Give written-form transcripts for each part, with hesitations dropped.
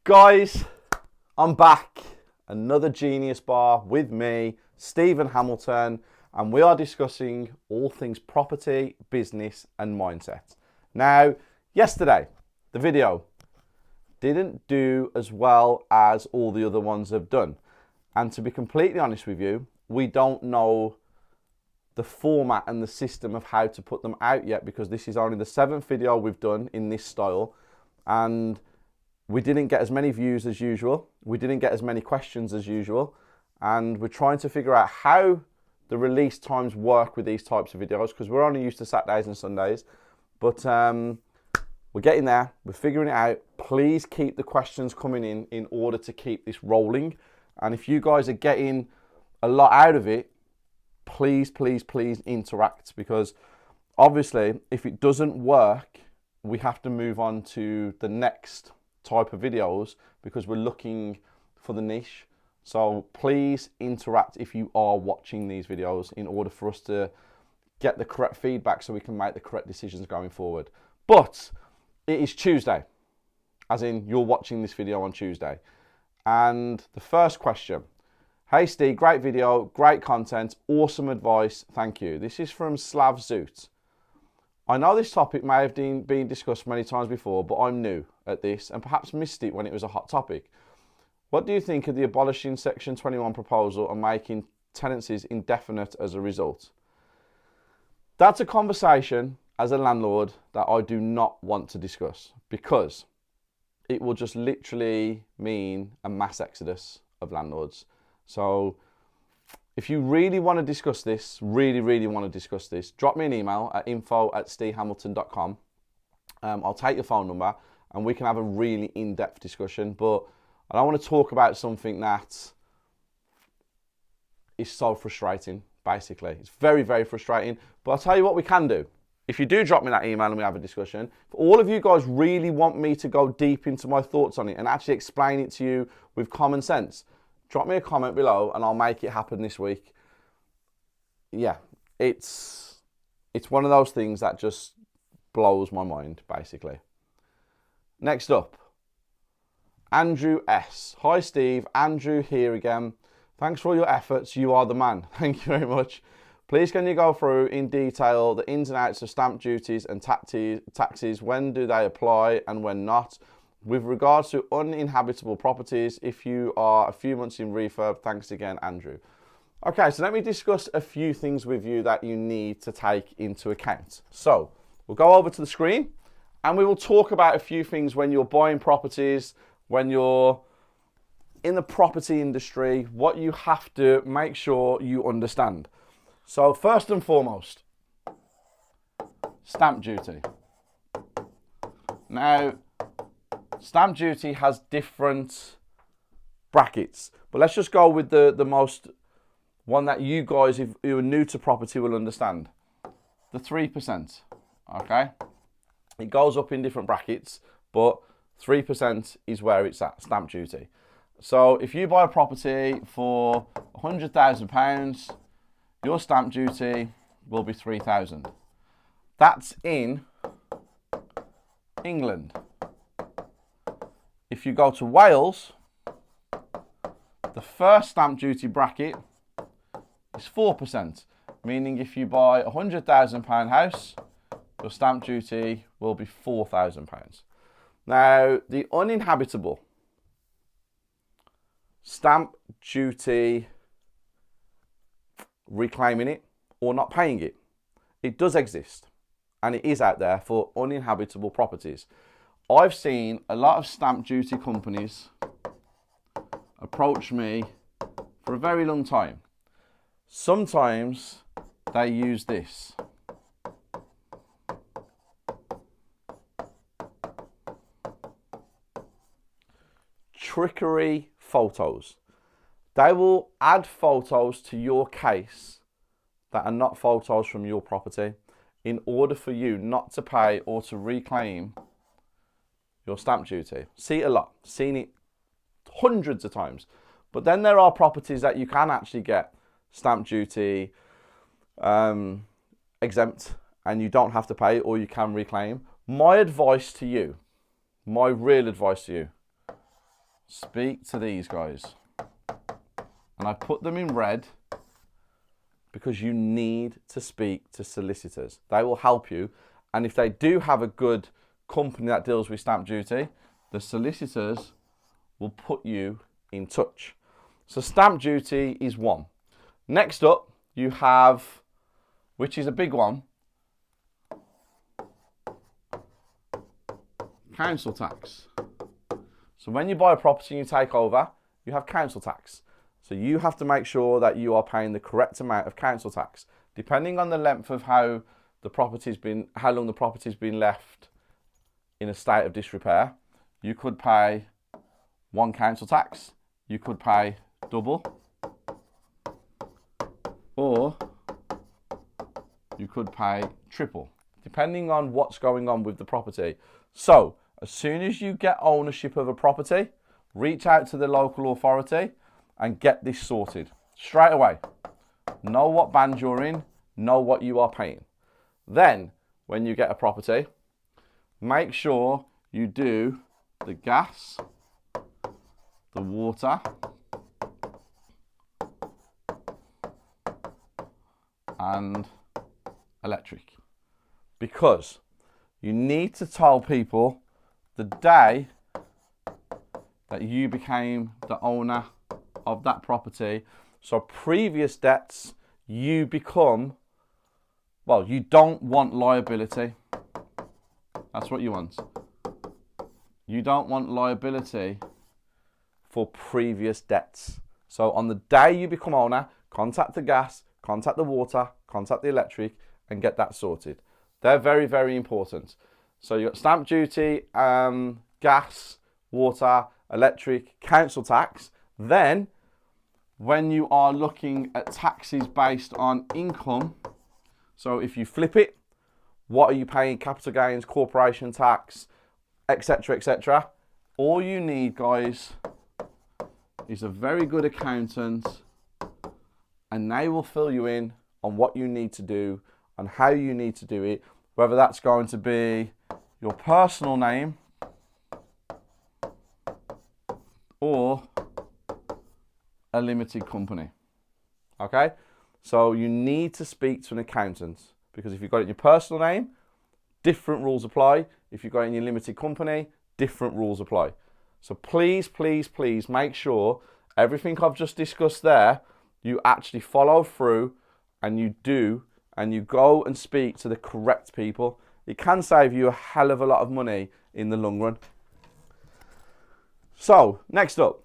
Guys, I'm back. Another Genius Bar with me, Stephen Hamilton, and we are discussing all things property, business, and mindset. Now, yesterday, the video didn't do as well as all the other ones have done. And to be completely honest with you, we don't know the format and the system of how to put them out yet, because this is only the 7th video we've done in this style, and we didn't get as many views as usual. We didn't get as many questions as usual. And we're trying to figure out how the release times work with these types of videos, because we're only used to Saturdays and Sundays. But we're getting there. We're figuring it out. Please keep the questions coming in order to keep this rolling. And if you guys are getting a lot out of it, please, please, please interact. Because obviously, if it doesn't work, we have to move on to the next type of videos, because we're looking for the niche. So please interact if you are watching these videos, in order for us to get the correct feedback so we can make the correct decisions going forward. But it is Tuesday, as in you're watching this video on Tuesday. And the first question: hey Steve, great video, great content, awesome advice, thank you. This is from Slav Zoot. I know this topic may have been discussed many times before, but I'm new at this and perhaps missed it when it was a hot topic. What do you think of the abolishing Section 21 proposal and making tenancies indefinite as a result? That's a conversation as a landlord that I do not want to discuss, because it will just literally mean a mass exodus of landlords. So if you really want to discuss this, really want to discuss this, drop me an email at info@stevehamilton.com. I'll take your phone number and we can have a really in-depth discussion. But I don't want to talk about something that is so frustrating, basically. It's very, very frustrating. But I'll tell you what we can do. If you do drop me that email and we have a discussion, if all of you guys really want me to go deep into my thoughts on it and actually explain it to you with common sense, drop me a comment below and I'll make it happen this week. Yeah, it's one of those things that just blows my mind, basically. Next up, Andrew S. Hi Steve, Andrew here again. Thanks for all your efforts, you are the man. Thank you very much. Please can you go through in detail the ins and outs of stamp duties and taxes, when do they apply and when not? With regards to uninhabitable properties, if you are a few months in refurb, thanks again, Andrew. Okay, so let me discuss a few things with you that you need to take into account. So we'll go over to the screen and we will talk about a few things when you're buying properties, when you're in the property industry, what you have to make sure you understand. So first and foremost, stamp duty. Now, stamp duty has different brackets, but let's just go with the most one that you guys, if you're new to property, will understand. The 3%, okay? It goes up in different brackets, but 3% is where it's at, stamp duty. So if you buy a property for £100,000, your stamp duty will be £3,000. That's in England. If you go to Wales, the first stamp duty bracket is 4%, meaning if you buy a £100,000 house, your stamp duty will be £4,000. Now, the uninhabitable stamp duty, reclaiming it or not paying it, it does exist and it is out there for uninhabitable properties. I've seen a lot of stamp duty companies approach me for a very long time. Sometimes they use this. Trickery photos. They will add photos to your case that are not photos from your property in order for you not to pay or to reclaim your stamp duty. See it a lot, seen it hundreds of times. But then there are properties that you can actually get stamp duty exempt and you don't have to pay, or you can reclaim. My advice to you, my real advice to you, speak to these guys. And I put them in red because you need to speak to solicitors. They will help you. And if they do have a good company that deals with stamp duty, the solicitors will put you in touch. So stamp duty is one. Next up, you have, which is a big one, council tax. So when you buy a property and you take over, you have council tax. So you have to make sure that you are paying the correct amount of council tax. Depending on the length of how long the property's been left in a state of disrepair, you could pay one council tax, you could pay double, or you could pay triple, depending on what's going on with the property. So as soon as you get ownership of a property, reach out to the local authority and get this sorted straight away. Know what band you're in, know what you are paying. Then, when you get a property, make sure you do the gas, the water, and electric. Because you need to tell people the day that you became the owner of that property. So previous debts, you become, well, you don't want liability. That's what you want. You don't want liability for previous debts. So on the day you become owner, contact the gas, contact the water, contact the electric, and get that sorted. They're very, very important. So you've got stamp duty, gas, water, electric, council tax. Then, when you are looking at taxes based on income, so if you flip it, what are you paying? Capital gains, corporation tax, etc., etc. All you need, guys, is a very good accountant, and they will fill you in on what you need to do and how you need to do it, whether that's going to be your personal name or a limited company. Okay? So you need to speak to an accountant, because if you've got it in your personal name, different rules apply. If you've got it in your limited company, different rules apply. So please, please, please make sure everything I've just discussed there, you actually follow through and you do, and you go and speak to the correct people. It can save you a hell of a lot of money in the long run. So, next up,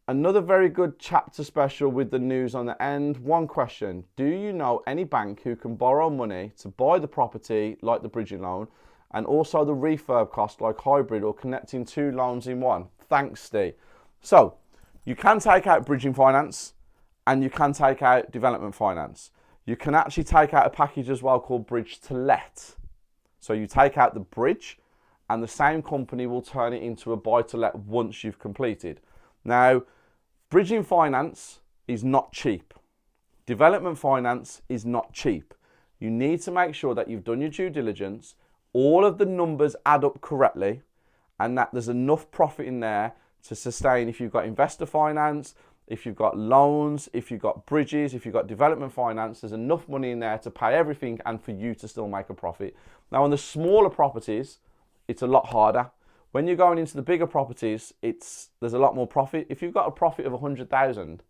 another very good chapter special with the news on the end. One question: do you know any bank who can borrow money to buy the property, like the bridging loan, and also the refurb cost, like hybrid or connecting two loans in one? Thanks, Steve. So, you can take out bridging finance and you can take out development finance. You can actually take out a package as well called bridge to let. So you take out the bridge and the same company will turn it into a buy to let once you've completed. Now, bridging finance is not cheap. Development finance is not cheap. You need to make sure that you've done your due diligence, all of the numbers add up correctly, and that there's enough profit in there to sustain if you've got investor finance, if you've got loans, if you've got bridges, if you've got development finance. There's enough money in there to pay everything and for you to still make a profit. Now, on the smaller properties, it's a lot harder. When you're going into the bigger properties, there's a lot more profit. If you've got a profit of 100,000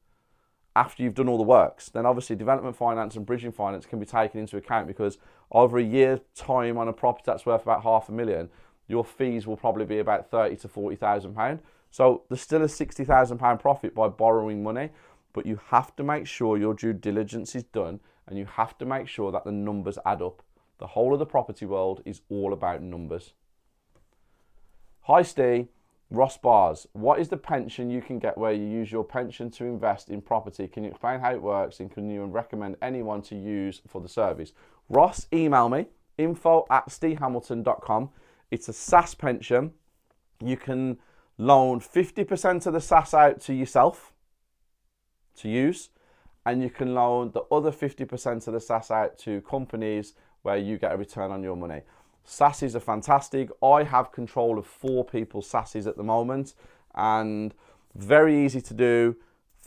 after you've done all the works, then obviously development finance and bridging finance can be taken into account, because over a year's time on a property that's worth about £500,000, your fees will probably be about £30,000 to £40,000. So there's still a £60,000 profit by borrowing money, but you have to make sure your due diligence is done and you have to make sure that the numbers add up. The whole of the property world is all about numbers. Hi Steve, Ross Bars. What is the pension you can get where you use your pension to invest in property? Can you explain how it works, and can you recommend anyone to use for the service? Ross, email me, info@stevehamilton.com. It's a SAS pension. You can loan 50% of the SAS out to yourself to use, and you can loan the other 50% of the SAS out to companies where you get a return on your money. SASs are fantastic. I have control of 4 people's SASs at the moment, and very easy to do.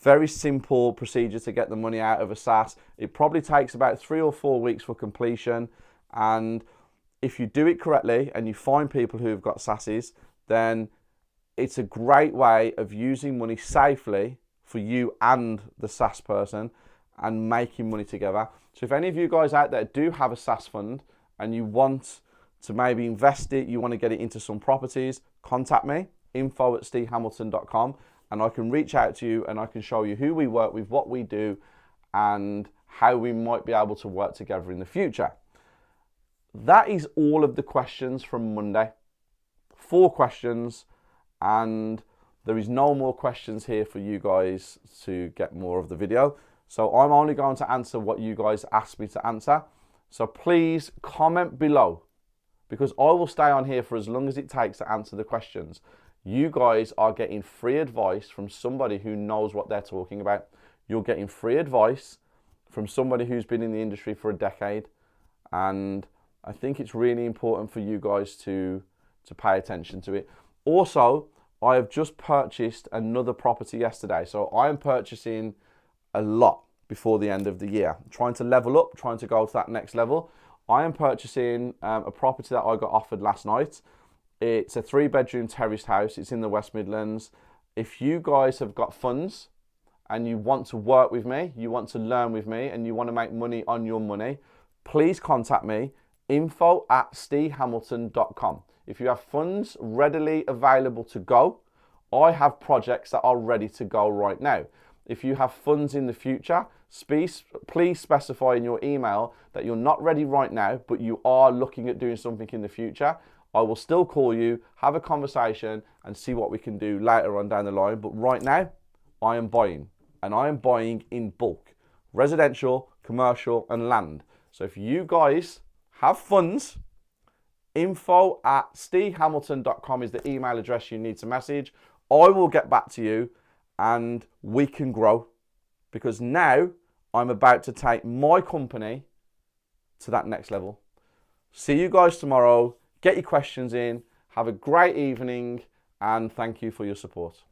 Very simple procedure to get the money out of a SaaS. It probably takes about 3 or 4 weeks for completion. And if you do it correctly and you find people who've got SaaSes, then it's a great way of using money safely for you and the SaaS person and making money together. So if any of you guys out there do have a SaaS fund and you want to maybe invest it, you want to get it into some properties, contact me, info@stevehamilton.com, and I can reach out to you and I can show you who we work with, what we do, and how we might be able to work together in the future. That is all of the questions from Monday. 4 questions, and there is no more questions here for you guys to get more of the video. So I'm only going to answer what you guys asked me to answer. So please comment below, because I will stay on here for as long as it takes to answer the questions. You guys are getting free advice from somebody who knows what they're talking about. You're getting free advice from somebody who's been in the industry for a decade. And I think it's really important for you guys to pay attention to it. Also, I have just purchased another property yesterday. So I am purchasing a lot before the end of the year. Trying to level up, trying to go to that next level. I am purchasing a property that I got offered last night. It's a 3-bedroom terraced house. It's in the West Midlands. If you guys have got funds and you want to work with me, you want to learn with me, and you want to make money on your money, please contact me, info@stevehamilton.com. If you have funds readily available to go, I have projects that are ready to go right now. If you have funds in the future, please specify in your email that you're not ready right now, but you are looking at doing something in the future. I will still call you, have a conversation, and see what we can do later on down the line. But right now, I am buying, and I am buying in bulk. Residential, commercial, and land. So if you guys have funds, info@stevehamilton.com is the email address you need to message. I will get back to you, and we can grow, because now I'm about to take my company to that next level. See you guys tomorrow. Get your questions in. Have a great evening, and thank you for your support.